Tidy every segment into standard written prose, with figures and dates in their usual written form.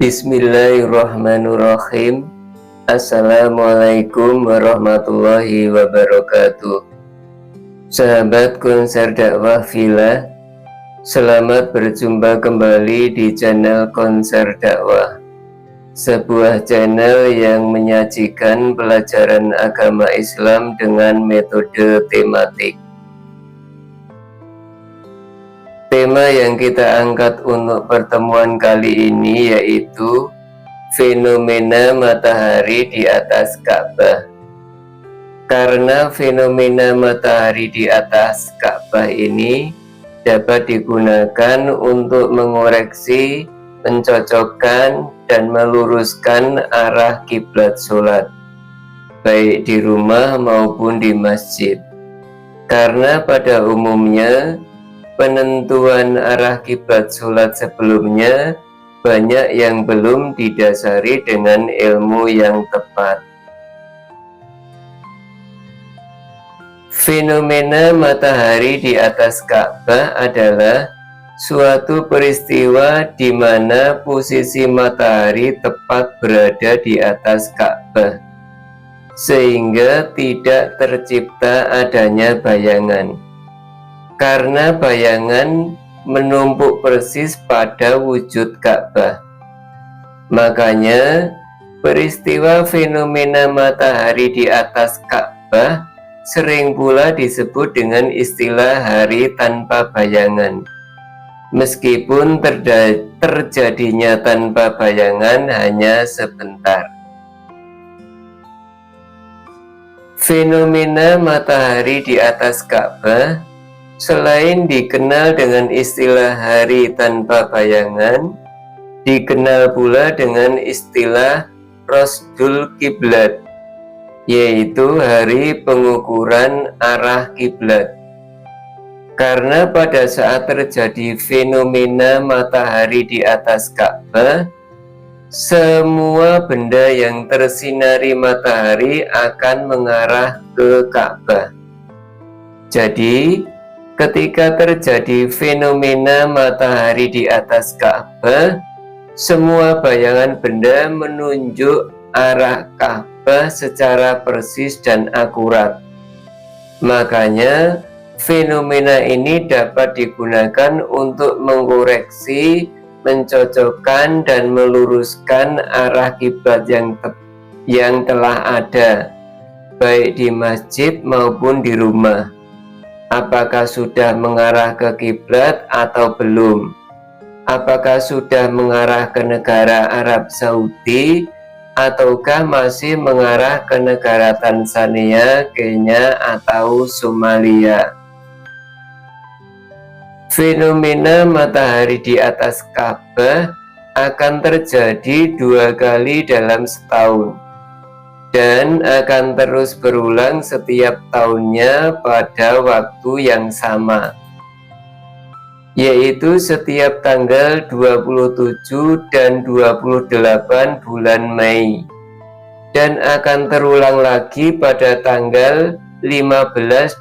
Bismillahirrahmanirrahim. Assalamualaikum warahmatullahi wabarakatuh. Sahabat konser dakwah Villa, selamat berjumpa kembali di channel konser dakwah, sebuah channel yang menyajikan pelajaran agama Islam dengan metode tematik. Tema yang kita angkat untuk pertemuan kali ini yaitu fenomena matahari di atas Ka'bah. Karena fenomena matahari di atas Ka'bah ini dapat digunakan untuk mengoreksi, mencocokkan, dan meluruskan arah kiblat sholat, baik di rumah maupun di masjid. Karena pada umumnya penentuan arah kiblat sholat sebelumnya banyak yang belum didasari dengan ilmu yang tepat. Fenomena matahari di atas Ka'bah adalah suatu peristiwa di mana posisi matahari tepat berada di atas Ka'bah, sehingga tidak tercipta adanya bayangan. Karena bayangan menumpuk persis pada wujud Ka'bah. Makanya peristiwa fenomena matahari di atas Ka'bah sering pula disebut dengan istilah hari tanpa bayangan. Meskipun terjadinya tanpa bayangan hanya sebentar. Fenomena matahari di atas Ka'bah selain dikenal dengan istilah hari tanpa bayangan, dikenal pula dengan istilah Rosdul Kiblat, yaitu hari pengukuran arah kiblat. Karena pada saat terjadi fenomena matahari di atas Ka'bah, semua benda yang tersinari matahari akan mengarah ke Ka'bah. Jadi, ketika terjadi fenomena matahari di atas Ka'bah, semua bayangan benda menunjuk arah Ka'bah secara persis dan akurat. Makanya, fenomena ini dapat digunakan untuk mengoreksi, mencocokkan, dan meluruskan arah kiblat yang telah ada, baik di masjid maupun di rumah. Apakah sudah mengarah ke kiblat atau belum? Apakah sudah mengarah ke negara Arab Saudi ataukah masih mengarah ke negara Tanzania, Kenya, atau Somalia? Fenomena matahari di atas Ka'bah akan terjadi 2 kali dalam setahun dan akan terus berulang setiap tahunnya pada waktu yang sama, yaitu setiap tanggal 27 dan 28 bulan Mei, dan akan terulang lagi pada tanggal 15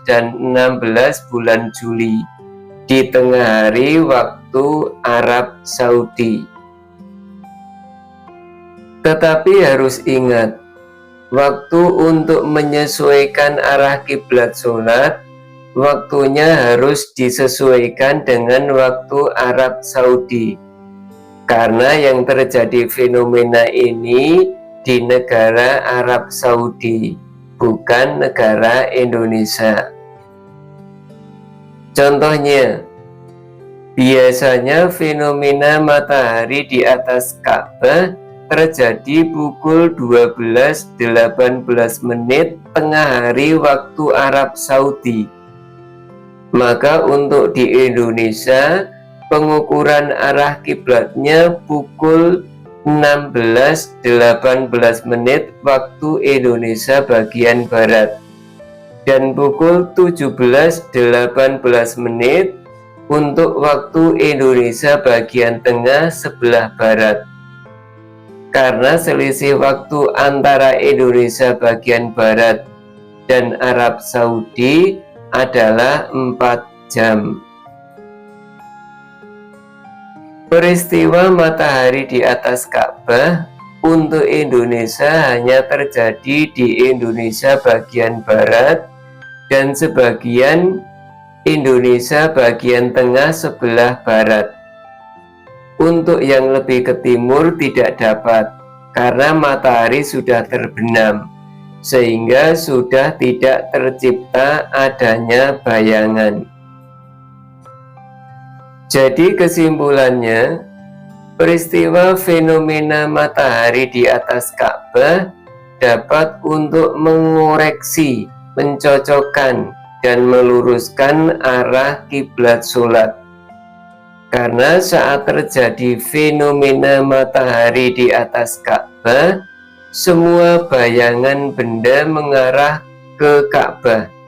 dan 16 bulan Juli di tengah hari waktu Arab Saudi. Tetapi harus ingat, waktu untuk menyesuaikan arah kiblat sholat, waktunya harus disesuaikan dengan waktu Arab Saudi. Karena yang terjadi fenomena ini di negara Arab Saudi, bukan negara Indonesia. Contohnya, biasanya fenomena matahari di atas Ka'bah terjadi pukul 12.18 tengah hari waktu Arab Saudi. Maka untuk di Indonesia, pengukuran arah kiblatnya pukul 16.18 waktu Indonesia bagian barat dan pukul 17.18 untuk waktu Indonesia bagian tengah sebelah barat. Karena selisih waktu antara Indonesia bagian barat dan Arab Saudi adalah 4 jam. Peristiwa matahari di atas Ka'bah Ka'bah untuk Indonesia hanya terjadi di Indonesia bagian barat dan sebagian Indonesia bagian tengah sebelah barat. Untuk yang lebih ke timur tidak dapat, karena matahari sudah terbenam, sehingga sudah tidak tercipta adanya bayangan. Jadi kesimpulannya, peristiwa fenomena matahari di atas Ka'bah dapat untuk mengoreksi, mencocokkan, dan meluruskan arah kiblat sholat. Karena saat terjadi fenomena matahari di atas Ka'bah, semua bayangan benda mengarah ke Ka'bah.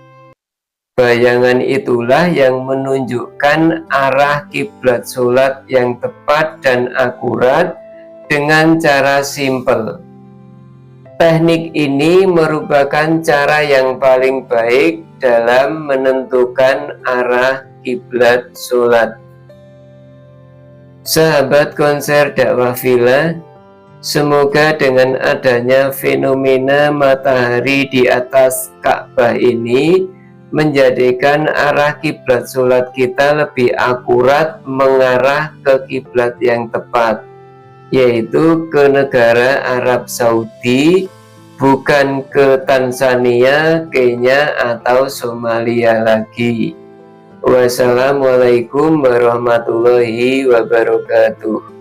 Bayangan itulah yang menunjukkan arah kiblat sholat yang tepat dan akurat dengan cara simpel. Teknik ini merupakan cara yang paling baik dalam menentukan arah kiblat sholat. Sahabat konser dakwah villa, semoga dengan adanya fenomena matahari di atas Ka'bah ini menjadikan arah kiblat sholat kita lebih akurat mengarah ke kiblat yang tepat, yaitu ke negara Arab Saudi, bukan ke Tanzania, Kenya, atau Somalia lagi. Wassalamualaikum warahmatullahi wabarakatuh.